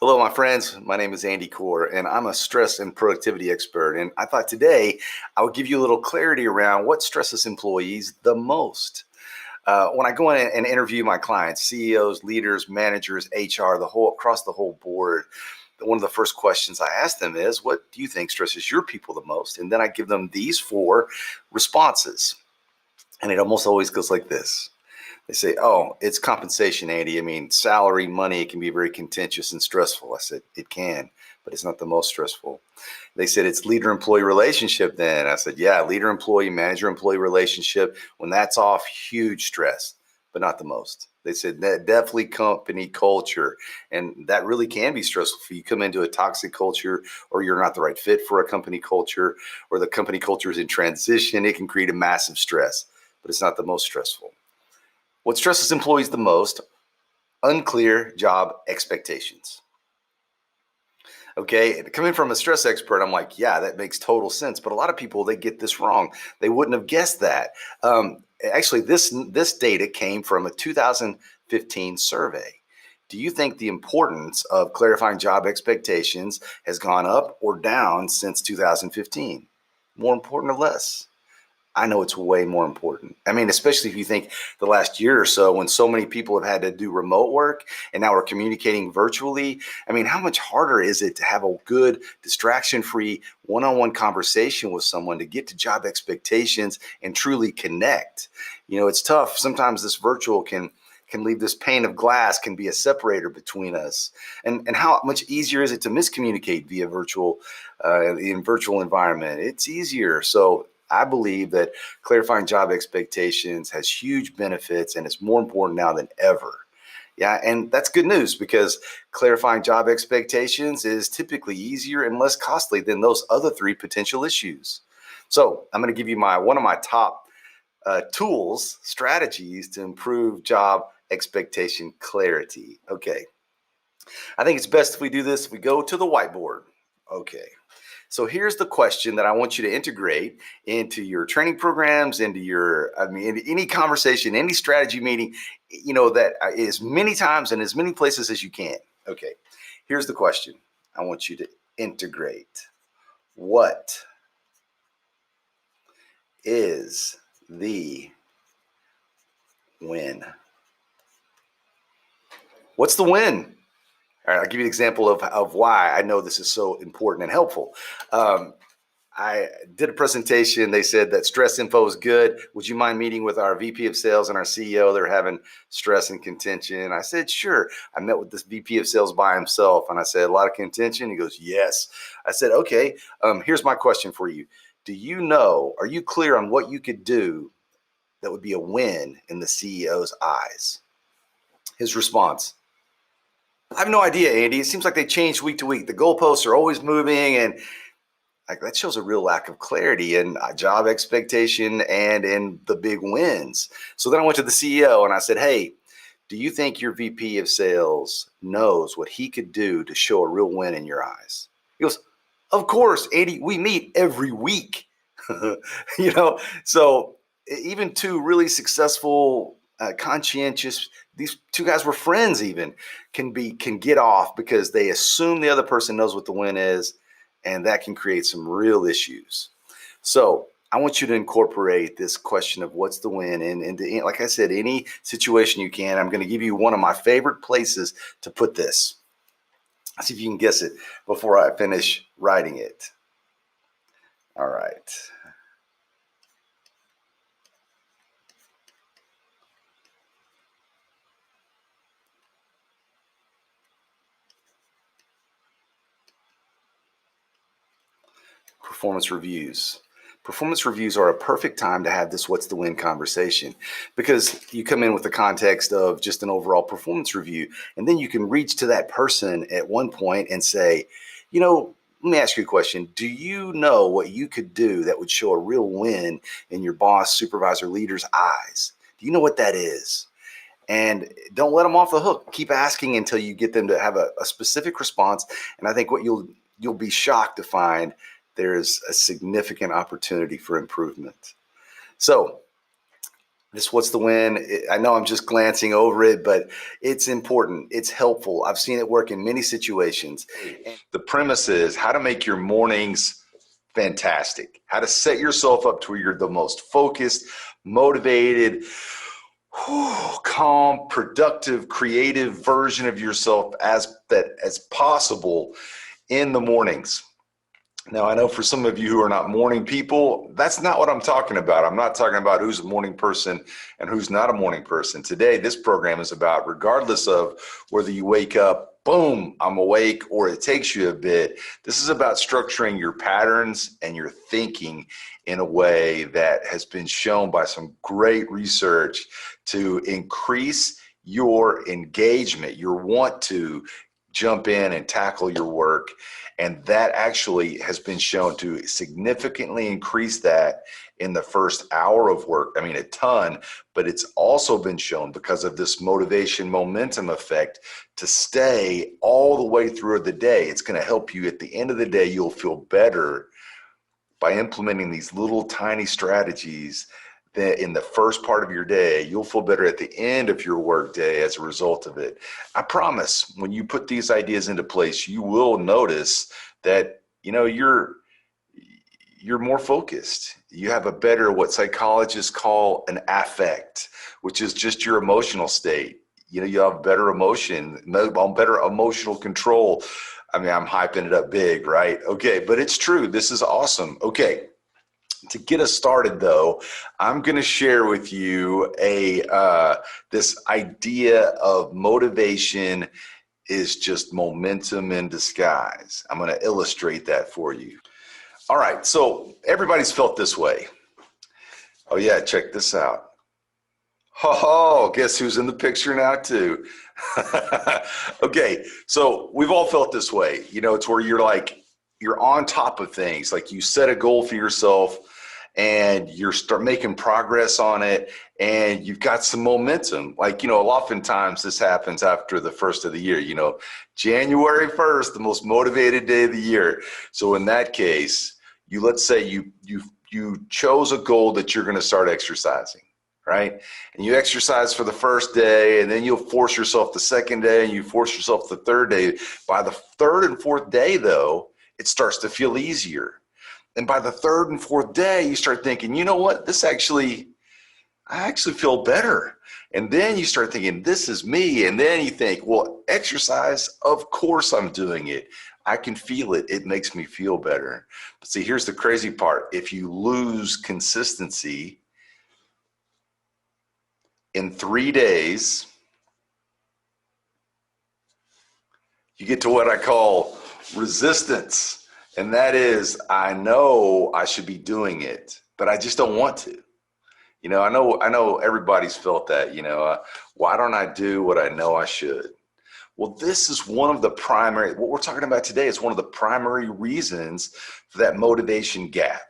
Hello, my friends. My name is Andy Core, and I'm a stress and productivity expert. And I thought today I would give you a little clarity around what stresses employees the most. When I go in and interview my clients, CEOs, leaders, managers, HR, across the whole board, one of the first questions I ask them is, "What do you think stresses your people the most?" And then I give them these four responses, and it almost always goes like this. They say, "Oh, it's compensation, Andy. I mean, salary, money, it can be very contentious and stressful." I said, "It can, but it's not the most stressful." They said, "It's leader-employee relationship then." I said, "Yeah, leader-employee, manager-employee relationship. When that's off, huge stress, but not the most." They said, "That definitely company culture." And that really can be stressful if you come into a toxic culture, or you're not the right fit for a company culture, or the company culture is in transition. It can create a massive stress, but it's not the most stressful. What stresses employees the most? Unclear job expectations. Okay, coming from a stress expert, I'm like, yeah, that makes total sense. But a lot of people, they get this wrong. They wouldn't have guessed that. Actually, this data came from a 2015 survey. Do you think the importance of clarifying job expectations has gone up or down since 2015? More important or less? I know it's way more important. I mean, especially if you think the last year or so when so many people have had to do remote work and now we're communicating virtually. I mean, how much harder is it to have a good, distraction-free, one-on-one conversation with someone to get to job expectations and truly connect? You know, it's tough. Sometimes this virtual can leave this pane of glass, can be a separator between us. And how much easier is it to miscommunicate via virtual, in virtual environment? It's easier. So I believe that clarifying job expectations has huge benefits and it's more important now than ever. Yeah, and that's good news because clarifying job expectations is typically easier and less costly than those other three potential issues. So I'm going to give you one of my top tools, strategies to improve job expectation clarity. Okay, I think it's best if we do this, if we go to the whiteboard. Okay. So here's the question that I want you to integrate into your training programs, into any conversation, any strategy meeting, that as many times and as many places as you can. Okay, here's the question I want you to integrate. What is the win? What's the win? All right, I'll give you an example of why I know this is so important and helpful. I did a presentation. They said that stress info is good. Would you mind meeting with our VP of sales and our CEO? They're having stress and contention. I said, sure. I met with this VP of sales by himself. And I said, a lot of contention? He goes, yes. I said, okay, here's my question for you. Are you clear on what you could do that would be a win in the CEO's eyes? His response, I have no idea, Andy. It seems like they change week to week. The goalposts are always moving, and that shows a real lack of clarity in job expectation and in the big wins. So then I went to the CEO and I said, hey, do you think your VP of sales knows what he could do to show a real win in your eyes? He goes, of course, Andy, we meet every week. So even two really successful, conscientious, these two guys were friends even, can get off because they assume the other person knows what the win is, and that can create some real issues. So I want you to incorporate this question of what's the win into, like I said, any situation you can. I'm going to give you one of my favorite places to put this. Let's see if you can guess it before I finish writing it. All right. Performance reviews. Performance reviews are a perfect time to have this what's the win conversation, because you come in with the context of just an overall performance review, and then you can reach to that person at one point and say, let me ask you a question. Do you know what you could do that would show a real win in your boss, supervisor, leader's eyes? Do you know what that is? And don't let them off the hook. Keep asking until you get them to have a specific response. And I think what you'll be shocked to find there's a significant opportunity for improvement. So This What's the Win? I know I'm just glancing over it, but it's important. It's helpful. I've seen it work in many situations. The premise is how to make your mornings fantastic, how to set yourself up to where you're the most focused, motivated, calm, productive, creative version of yourself as possible in the mornings. Now, I know for some of you who are not morning people, that's not what I'm talking about. I'm not talking about who's a morning person and who's not a morning person. Today, this program is about, regardless of whether you wake up, boom, I'm awake, or it takes you a bit, this is about structuring your patterns and your thinking in a way that has been shown by some great research to increase your engagement, your want to jump in and tackle your work. And that actually has been shown to significantly increase that in the first hour of work. I mean, a ton, but it's also been shown because of this motivation momentum effect to stay all the way through the day. It's going to help you at the end of the day. You'll feel better by implementing these little tiny strategies that in the first part of your day. You'll feel better at the end of your work day as a result of it. I promise, when you put these ideas into place, you will notice that you're more focused. You have a better, what psychologists call an affect, which is just your emotional state. You have better emotion, better emotional control. I mean, I'm hyping it up big, right? Okay, but it's true. This is awesome. Okay. To get us started, though, I'm going to share with you this idea of motivation is just momentum in disguise. I'm going to illustrate that for you. All right, so everybody's felt this way. Oh yeah, check this out. Oh, guess who's in the picture now too? Okay, so we've all felt this way. It's where you're on top of things. Like you set a goal for yourself and you start making progress on it and you've got some momentum. Like, oftentimes this happens after the first of the year, January 1st, the most motivated day of the year. So in that case, let's say you chose a goal that you're going to start exercising, right? And you exercise for the first day, and then you'll force yourself the second day, and you force yourself the third day. By the third and fourth day, though, it starts to feel easier. And by the third and fourth day, you start thinking, you know what, I actually feel better. And then you start thinking, this is me. And then you think, well, exercise, of course I'm doing it. I can feel it. It makes me feel better. But see, here's the crazy part. If you lose consistency in 3 days, you get to what I call resistance. And that is, I know I should be doing it, but I just don't want to. I know everybody's felt that, why don't I do what I know I should? Well, this is what we're talking about today is one of the primary reasons for that motivation gap.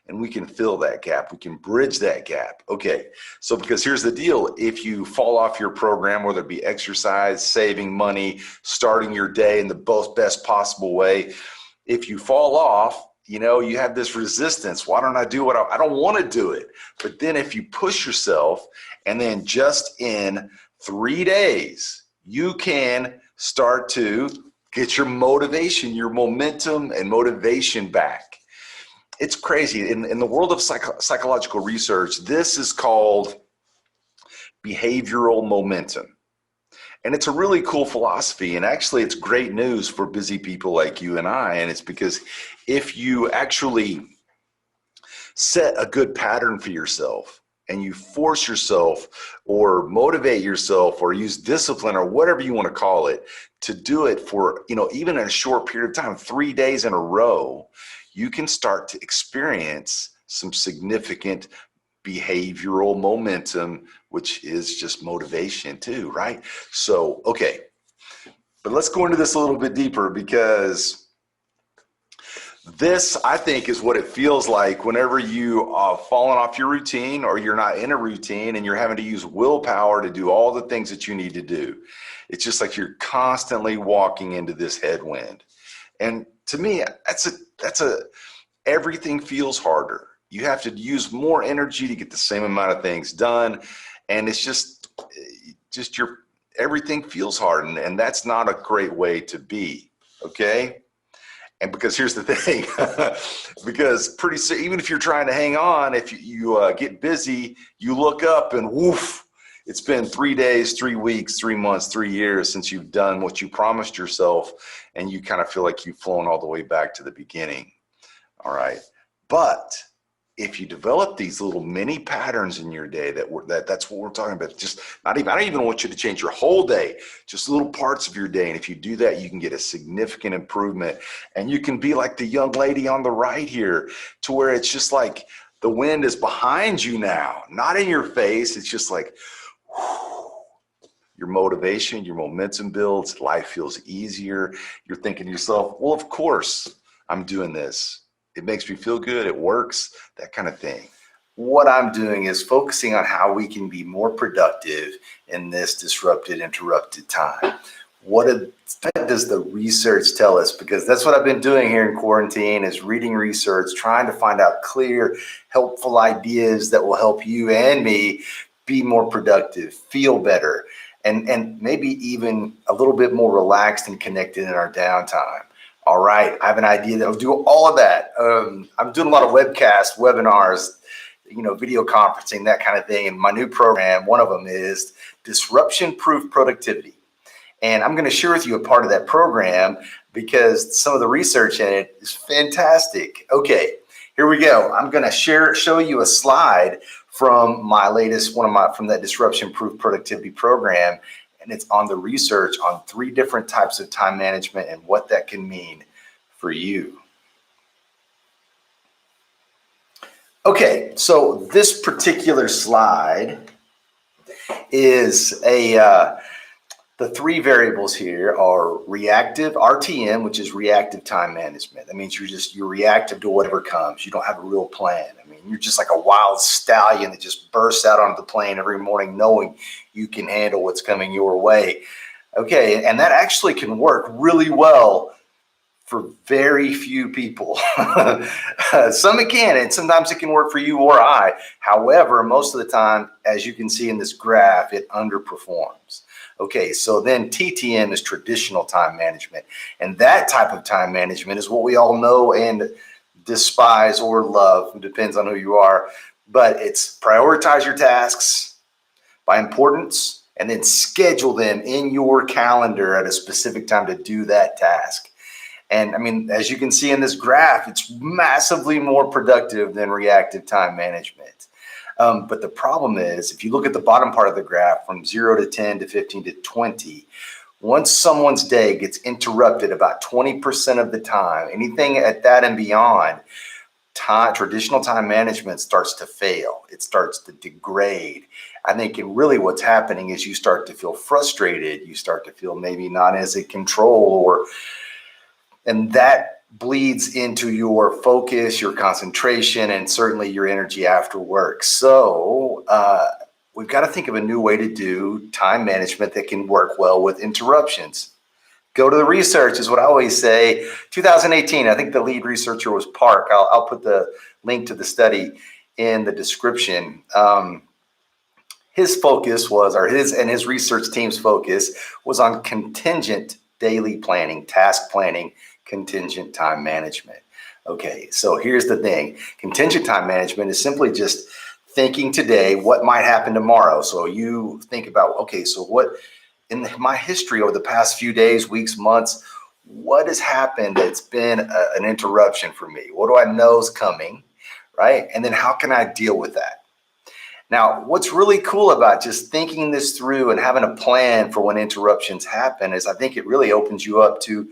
And we can fill that gap. We can bridge that gap. Okay, so because here's the deal. If you fall off your program, whether it be exercise, saving money, starting your day in the best possible way, if you fall off, you have this resistance. Why don't I do what I don't want to do it? But then if you push yourself and then just in 3 days, you can start to get your motivation, your momentum and motivation back. It's crazy. In the world of psychological research, this is called behavioral momentum. And it's a really cool philosophy. And actually, it's great news for busy people like you and I. And it's because if you actually set a good pattern for yourself and you force yourself or motivate yourself or use discipline or whatever you want to call it to do it for, even in a short period of time, 3 days in a row, you can start to experience some significant behavioral momentum, which is just motivation too, right? So, okay, but let's go into this a little bit deeper because this, I think, is what it feels like whenever you are falling off your routine or you're not in a routine and you're having to use willpower to do all the things that you need to do. It's just like you're constantly walking into this headwind. And to me, everything feels harder. You have to use more energy to get the same amount of things done. And it's just everything feels hard. And that's not a great way to be. Okay. And because here's the thing, because pretty soon, even if you're trying to hang on, if you get busy, you look up and woof, it's been 3 days, 3 weeks, 3 months, 3 years since you've done what you promised yourself. And you kind of feel like you've flown all the way back to the beginning. All right. But if you develop these little mini patterns in your day, that's what we're talking about. Just I don't even want you to change your whole day, just little parts of your day. And if you do that, you can get a significant improvement. And you can be like the young lady on the right here, to where it's just like the wind is behind you now, not in your face. It's just like whew, your motivation, your momentum builds, life feels easier. You're thinking to yourself, well, of course I'm doing this. It makes me feel good. It works, that kind of thing. What I'm doing is focusing on how we can be more productive in this disrupted, interrupted time. What does the research tell us? Because that's what I've been doing here in quarantine, is reading research, trying to find out clear, helpful ideas that will help you and me be more productive, feel better, and maybe even a little bit more relaxed and connected in our downtime. All right, I have an idea that will do all of that. I'm doing a lot of webcasts, webinars, video conferencing, that kind of thing. And my new program, one of them is Disruption-Proof Productivity. And I'm going to share with you a part of that program because some of the research in it is fantastic. Okay, here we go. I'm going to show you a slide from my latest, from that Disruption-Proof Productivity program. And it's on the research on 3 different types of time management and what that can mean for you. Okay, so this particular slide is the 3 variables here are reactive, RTM, which is reactive time management. That means you're reactive to whatever comes. You don't have a real plan. I mean, you're just like a wild stallion that just bursts out onto the plane every morning knowing you can handle what's coming your way. Okay, and that actually can work really well for very few people. Some it can, and sometimes it can work for you or I. However, most of the time, as you can see in this graph, it underperforms. Okay, so then TTM is traditional time management. And that type of time management is what we all know and despise or love. It depends on who you are. But it's prioritize your tasks by importance and then schedule them in your calendar at a specific time to do that task. And I mean, as you can see in this graph, it's massively more productive than reactive time management. But the problem is, if you look at the bottom part of the graph from 0 to 10 to 15 to 20, once someone's day gets interrupted about 20% of the time, anything at that and beyond, traditional time management starts to fail. It starts to degrade. I think really what's happening is you start to feel frustrated. You start to feel maybe not as in control, and that bleeds into your focus, your concentration, and certainly your energy after work. So we've got to think of a new way to do time management that can work well with interruptions. Go to the research is what I always say. 2018, I think the lead researcher was Park. I'll put the link to the study in the description. His focus was, or his research team's focus was on contingent daily planning, task planning, contingent time management. Okay, so here's the thing. Contingent time management is simply just thinking today what might happen tomorrow. So you think about, okay, so what in my history over the past few days, weeks, months, what has happened that's been an interruption for me? What do I know is coming, right? And then how can I deal with that? Now, what's really cool about just thinking this through and having a plan for when interruptions happen is I think it really opens you up to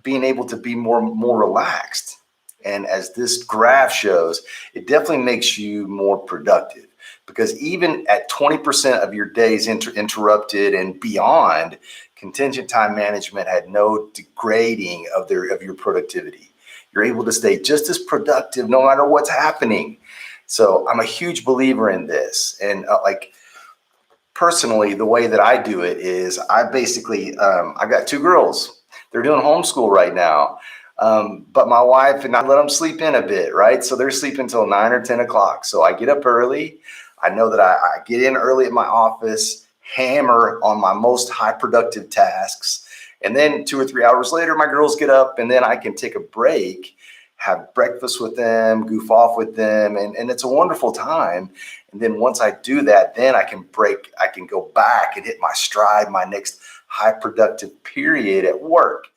being able to be more relaxed. And as this graph shows, it definitely makes you more productive, because even at 20% of your days interrupted and beyond, contingent time management had no degrading of your productivity. You're able to stay just as productive no matter what's happening. So I'm a huge believer in this. And personally, the way that I do it is I basically, I've got 2 girls. They're doing homeschool right now. But my wife and I let them sleep in a bit, right? So they're sleeping until 9 or 10 o'clock. So I get up early. I know that I get in early at my office, hammer on my most high productive tasks. And then 2 or 3 hours later, my girls get up and then I can take a break, have breakfast with them, goof off with them. And it's a wonderful time. And then once I do that, then I can go back and hit my stride, my next high productive period at work.